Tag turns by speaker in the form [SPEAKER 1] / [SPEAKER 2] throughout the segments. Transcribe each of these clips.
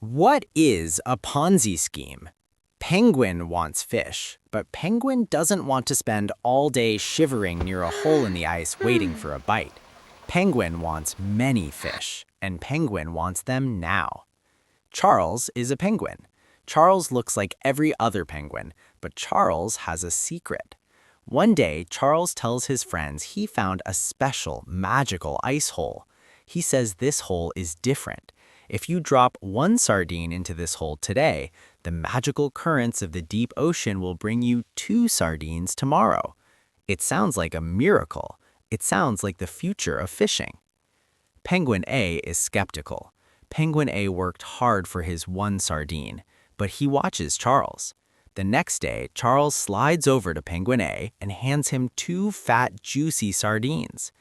[SPEAKER 1] What is a Ponzi scheme? Penguin wants fish, but Penguin doesn't want to spend all day shivering near a hole in the ice waiting for a bite. Penguin wants many fish, and Penguin wants them now. Charles is a penguin. Charles looks like every other penguin, but Charles has a secret. One day, Charles tells his friends he found a special, magical ice hole. He says this hole is different. If you drop one sardine into this hole today, the magical currents of the deep ocean will bring you 2 sardines tomorrow. It sounds like a miracle. It sounds like the future of fishing. Penguin A is skeptical. Penguin A worked hard for his 1 sardine, but he watches Charles. The next day, Charles slides over to Penguin A and hands him 2 fat, juicy sardines.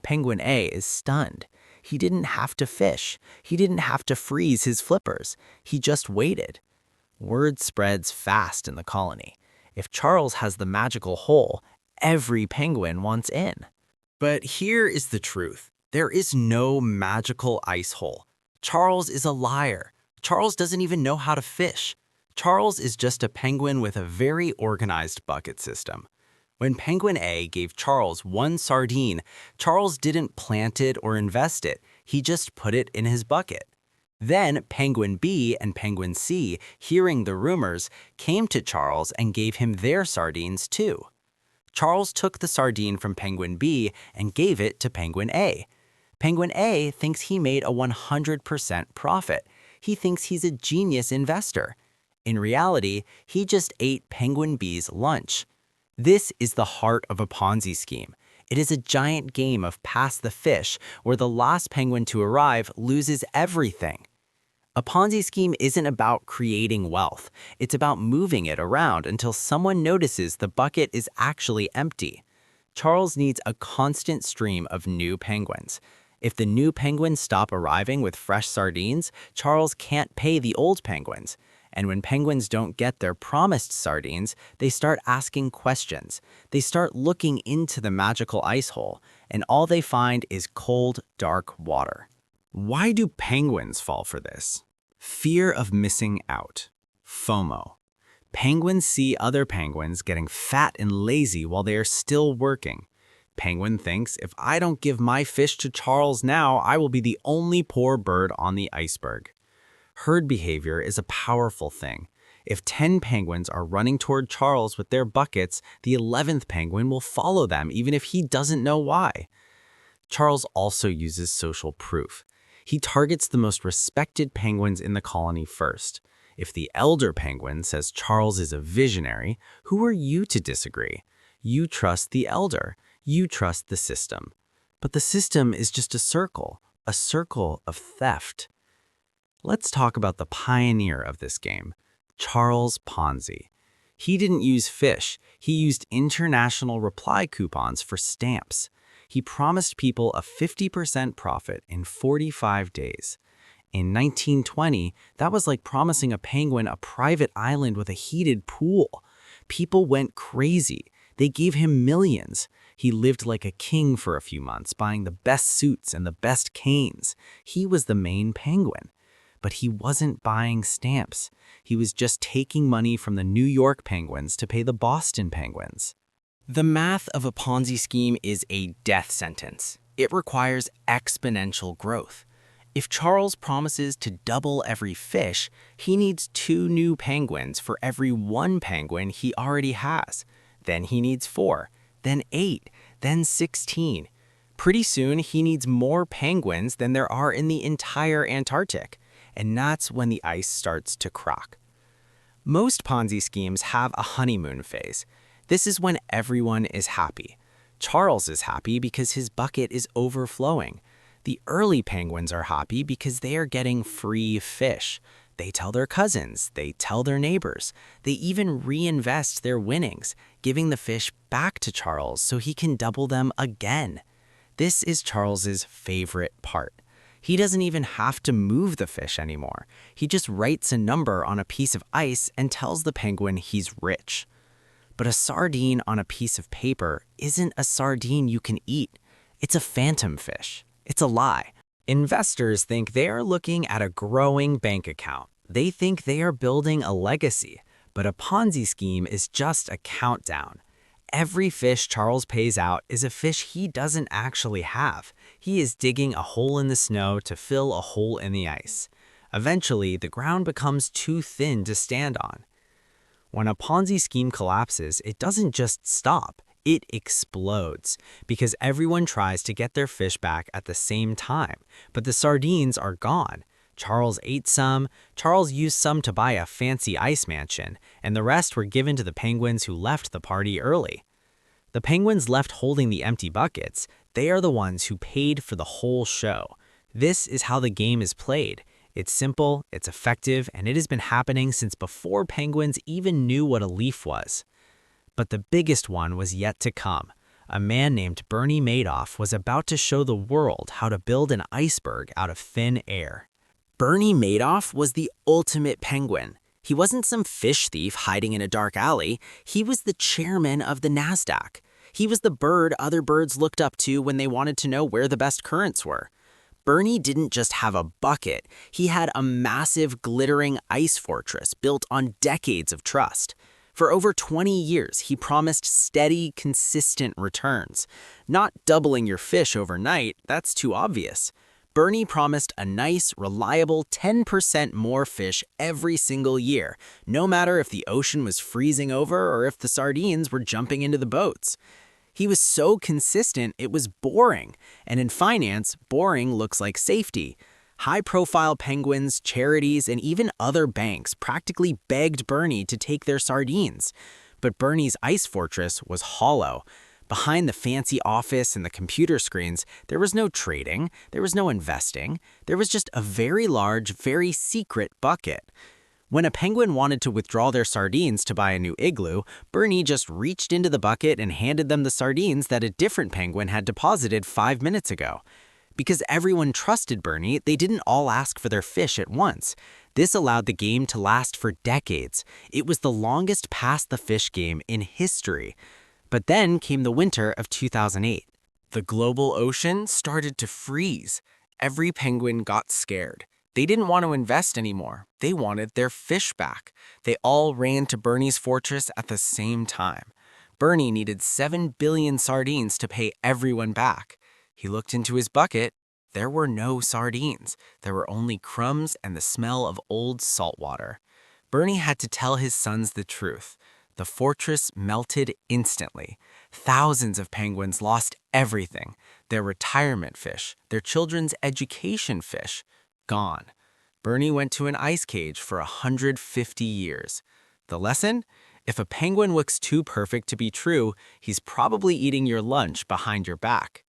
[SPEAKER 1] Penguin A is stunned. He didn't have to fish. He didn't have to freeze his flippers. He just waited. Word spreads fast in the colony. If Charles has the magical hole, every penguin wants in. But here is the truth. There is no magical ice hole. Charles is a liar. Charles doesn't even know how to fish. Charles is just a penguin with a very organized bucket system. When Penguin A gave Charles 1 sardine, Charles didn't plant it or invest it. He just put it in his bucket. Then Penguin B and Penguin C, hearing the rumors, came to Charles and gave him their sardines too. Charles took the sardine from Penguin B and gave it to Penguin A. Penguin A thinks he made a 100% profit. He thinks he's a genius investor. In reality, he just ate Penguin B's lunch. This is the heart of a Ponzi scheme. It is a giant game of pass the fish where the last penguin to arrive loses everything. A Ponzi scheme isn't about creating wealth. It's about moving it around until someone notices the bucket is actually empty. Charles needs a constant stream of new penguins. If the new penguins stop arriving with fresh sardines, Charles can't pay the old penguins. And when penguins don't get their promised sardines, they start asking questions. They start looking into the magical ice hole, and all they find is cold, dark water. Why do penguins fall for this? Fear of missing out. FOMO. Penguins see other penguins getting fat and lazy while they are still working. Penguin thinks, if I don't give my fish to Charles now, I will be the only poor bird on the iceberg. Herd behavior is a powerful thing. If 10 penguins are running toward Charles with their buckets, the 11th penguin will follow them even if he doesn't know why. Charles also uses social proof. He targets the most respected penguins in the colony first. If the elder penguin says Charles is a visionary, who are you to disagree? You trust the elder. You trust the system. But the system is just a circle of theft. Let's talk about the pioneer of this game, Charles Ponzi. He didn't use fish. He used international reply coupons for stamps. He promised people a 50% profit in 45 days. In 1920, that was like promising a penguin a private island with a heated pool. People went crazy. They gave him millions. He lived like a king for a few months, buying the best suits and the best canes. He was the main penguin. But he wasn't buying stamps. He was just taking money from the New York Penguins to pay the Boston Penguins. The math of a Ponzi scheme is a death sentence. It requires exponential growth. If Charles promises to double every fish, he needs 2 new penguins for every 1 penguin he already has. Then he needs 4, then 8, then 16. Pretty soon, he needs more penguins than there are in the entire Antarctic. And that's when the ice starts to crack. Most Ponzi schemes have a honeymoon phase. This is when everyone is happy. Charles is happy because his bucket is overflowing. The early penguins are happy because they are getting free fish. They tell their cousins, they tell their neighbors. They even reinvest their winnings, giving the fish back to Charles so he can double them again. This is Charles's favorite part. He doesn't even have to move the fish anymore. He just writes a number on a piece of ice and tells the penguin he's rich. But a sardine on a piece of paper isn't a sardine you can eat. It's a phantom fish. It's a lie. Investors think they are looking at a growing bank account. They think they are building a legacy, but a Ponzi scheme is just a countdown. Every fish Charles pays out is a fish he doesn't actually have. He is digging a hole in the snow to fill a hole in the ice. Eventually, the ground becomes too thin to stand on. When a Ponzi scheme collapses, it doesn't just stop. It explodes because everyone tries to get their fish back at the same time, but the sardines are gone. Charles ate some, Charles used some to buy a fancy ice mansion, and the rest were given to the penguins who left the party early. The penguins left holding the empty buckets. They are the ones who paid for the whole show. This is how the game is played. It's simple, it's effective, and it has been happening since before penguins even knew what a leaf was. But the biggest one was yet to come. A man named Bernie Madoff was about to show the world how to build an iceberg out of thin air. Bernie Madoff was the ultimate penguin. He wasn't some fish thief hiding in a dark alley. He was the chairman of the NASDAQ. He was the bird other birds looked up to when they wanted to know where the best currents were. Bernie didn't just have a bucket. He had a massive, glittering ice fortress built on decades of trust. For over 20 years, he promised steady, consistent returns. Not doubling your fish overnight, that's too obvious. Bernie promised a nice, reliable 10% more fish every single year, no matter if the ocean was freezing over or if the sardines were jumping into the boats. He was so consistent, it was boring. And in finance, boring looks like safety. High-profile penguins, charities, and even other banks practically begged Bernie to take their sardines. But Bernie's ice fortress was hollow. Behind the fancy office and the computer screens, there was no trading, there was no investing, there was just a very large, very secret bucket. When a penguin wanted to withdraw their sardines to buy a new igloo, Bernie just reached into the bucket and handed them the sardines that a different penguin had deposited 5 minutes ago. Because everyone trusted Bernie, they didn't all ask for their fish at once. This allowed the game to last for decades. It was the longest pass-the-fish game in history. But then came the winter of 2008. The global ocean started to freeze. Every penguin got scared. They didn't want to invest anymore. They wanted their fish back. They all ran to Bernie's fortress at the same time. Bernie needed 7 billion sardines to pay everyone back. He looked into his bucket. There were no sardines. There were only crumbs and the smell of old salt water. Bernie had to tell his sons the truth. The fortress melted instantly. Thousands of penguins lost everything. Their retirement fish, their children's education fish, gone. Bernie went to an ice cage for 150 years. The lesson? If a penguin looks too perfect to be true, he's probably eating your lunch behind your back.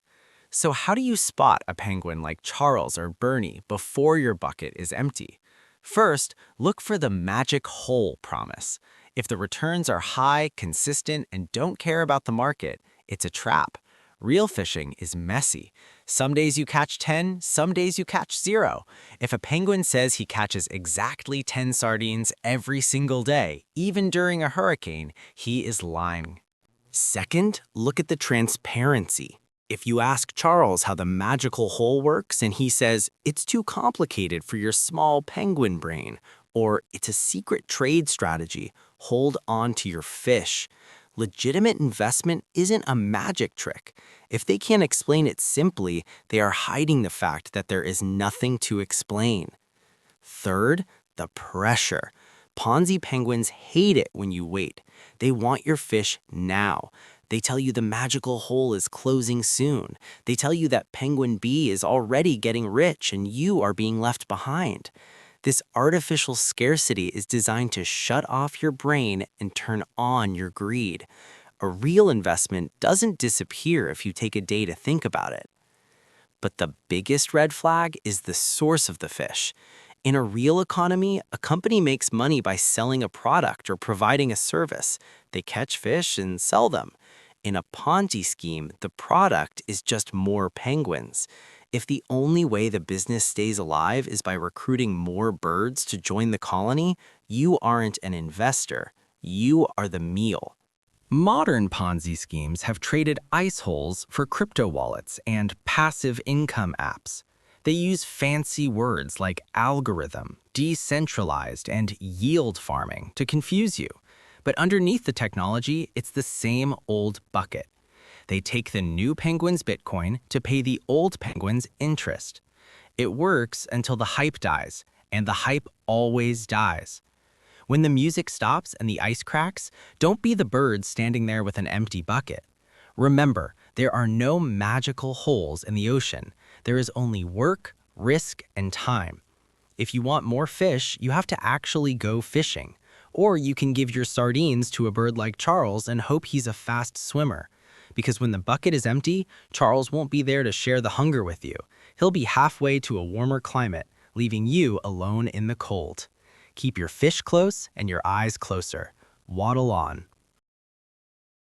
[SPEAKER 1] So how do you spot a penguin like Charles or Bernie before your bucket is empty? First, look for the magic hole promise. If the returns are high, consistent, and don't care about the market, it's a trap. Real fishing is messy. Some days you catch 10, some days you catch 0. If a penguin says he catches exactly 10 sardines every single day, even during a hurricane, he is lying. Second, look at the transparency. If you ask Charles how the magical hole works and he says, "It's too complicated for your small penguin brain," or "It's a secret trade strategy, hold on to your fish." Legitimate investment isn't a magic trick. If they can't explain it simply, they are hiding the fact that there is nothing to explain. Third, the pressure. Ponzi penguins hate it when you wait. They want your fish now. They tell you the magical hole is closing soon. They tell you that Penguin B is already getting rich and you are being left behind. This artificial scarcity is designed to shut off your brain and turn on your greed. A real investment doesn't disappear if you take a day to think about it. But the biggest red flag is the source of the fish. In a real economy, a company makes money by selling a product or providing a service. They catch fish and sell them. In a Ponzi scheme, the product is just more penguins. If the only way the business stays alive is by recruiting more birds to join the colony, you aren't an investor. You are the meal. Modern Ponzi schemes have traded ice holes for crypto wallets and passive income apps.
[SPEAKER 2] They use fancy words like algorithm, decentralized, and yield farming to confuse you. But underneath the technology, it's the same old bucket. They take the new penguin's Bitcoin to pay the old penguin's interest. It works until the hype dies, and the hype always dies. When the music stops and the ice cracks, don't be the bird standing there with an empty bucket. Remember, there are no magical holes in the ocean. There is only work, risk, and time. If you want more fish, you have to actually go fishing. Or you can give your sardines to a bird like Charles and hope he's a fast swimmer. Because when the bucket is empty, Charles won't be there to share the hunger with you. He'll be halfway to a warmer climate, leaving you alone in the cold. Keep your fish close and your eyes closer. Waddle on.